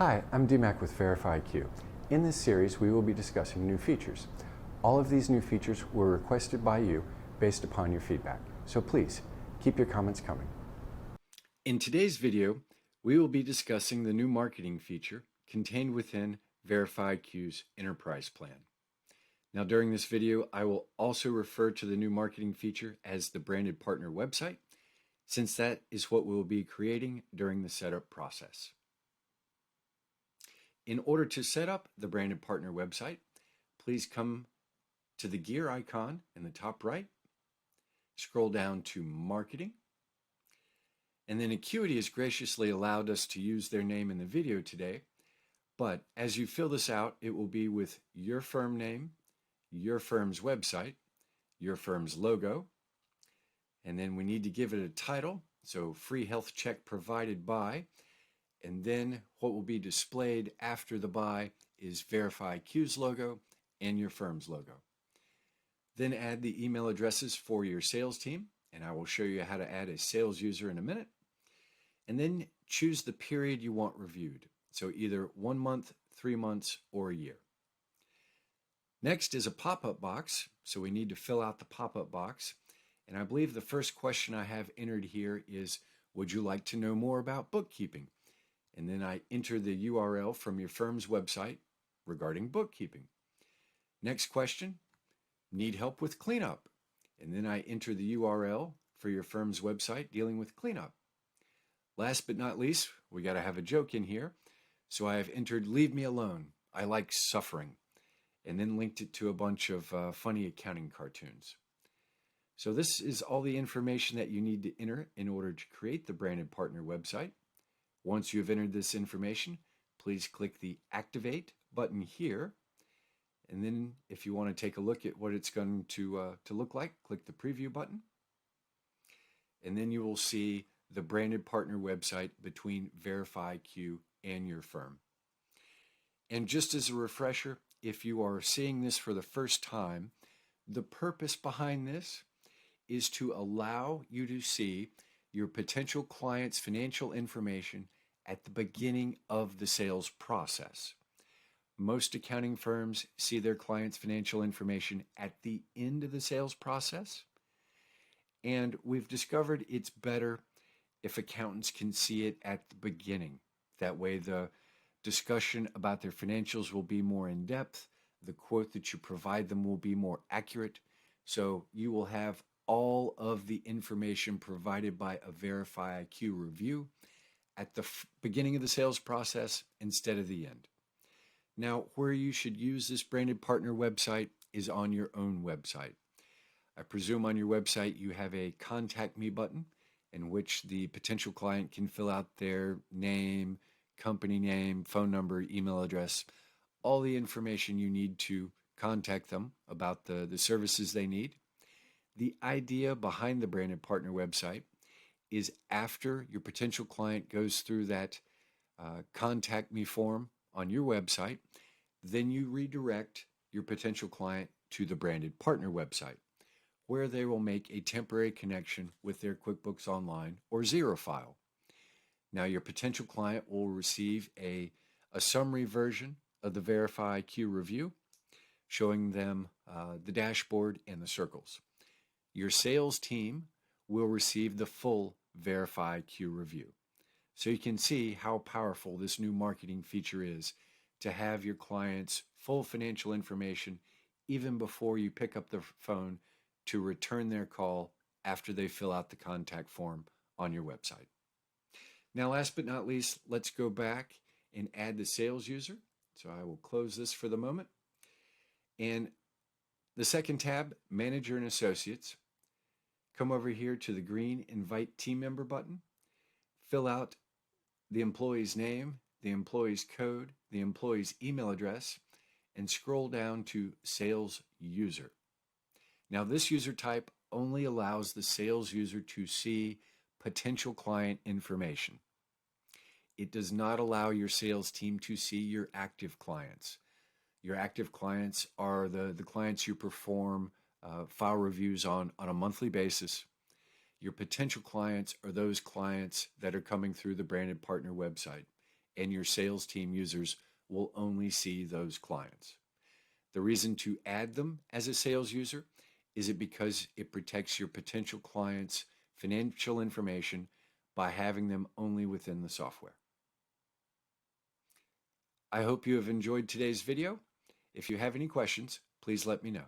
Hi, I'm DMAC with VerifyiQ. In this series, we will be discussing new features. All of these new features were requested by you based upon your feedback. So please, keep your comments coming. In today's video, we will be discussing the new marketing feature contained within VerifyiQ's Enterprise Plan. Now, during this video, I will also refer to the new marketing feature as the branded partner website, since that is what we will be creating during the setup process. In order to set up the branded partner website, please come to the gear icon in the top right, scroll down to Marketing, and then Acuity has graciously allowed us to use their name in the video today, but as you fill this out, it will be with your firm name, your firm's website, your firm's logo, and then we need to give it a title, so free health check provided by, and then what will be displayed after the by is VerifyiQ's logo and your firm's logo. Then add the email addresses for your sales team, and I will show you how to add a sales user in a minute. And then choose the period you want reviewed, so either 1 month, 3 months, or a year. Next is a pop-up box, so we need to fill out the pop-up box. And I believe the first question I have entered here is, would you like to know more about bookkeeping? And then I enter the URL from your firm's website regarding bookkeeping. Next question, need help with cleanup? And then I enter the URL for your firm's website dealing with cleanup. Last but not least, we got to have a joke in here. So I have entered leave me alone, I like suffering, and then linked it to a bunch of funny accounting cartoons. So this is all the information that you need to enter in order to create the branded partner website. Once you've entered this information, please click the Activate button here. And then if you want to take a look at what it's going to look like, click the Preview button. And then you will see the branded partner website between VerifyiQ and your firm. And just as a refresher, if you are seeing this for the first time, the purpose behind this is to allow you to see your potential client's financial information at the beginning of the sales process. Most accounting firms see their client's financial information at the end of the sales process, and we've discovered it's better if accountants can see it at the beginning. That way the discussion about their financials will be more in depth, the quote that you provide them will be more accurate, so you will have all of the information provided by a VerifyiQ review at the beginning of the sales process instead of the end. Now, where you should use this branded partner website is on your own website. I presume on your website you have a Contact Me button in which the potential client can fill out their name, company name, phone number, email address, all the information you need to contact them about the services they need. The idea behind the branded partner website is after your potential client goes through that Contact Me form on your website, then you redirect your potential client to the branded partner website, where they will make a temporary connection with their QuickBooks Online or Xero file. Now your potential client will receive a summary version of the VerifyiQ review, showing them the dashboard and the circles. Your sales team will receive the full VerifyiQ review. So you can see how powerful this new marketing feature is to have your clients' full financial information even before you pick up the phone to return their call after they fill out the contact form on your website. Now, last but not least, let's go back and add the sales user. So I will close this for the moment. And the second tab, Manager and Associates, come over here to the green Invite Team Member button, fill out the employee's name, the employee's code, the employee's email address, and scroll down to Sales User. Now this user type only allows the sales user to see potential client information. It does not allow your sales team to see your active clients. Your active clients are the clients you perform file reviews on a monthly basis. Your potential clients are those clients that are coming through the branded partner website. and your sales team users will only see those clients. The reason to add them as a sales user is it because it protects your potential clients' financial information by having them only within the software. I hope you have enjoyed today's video. If you have any questions, please let me know.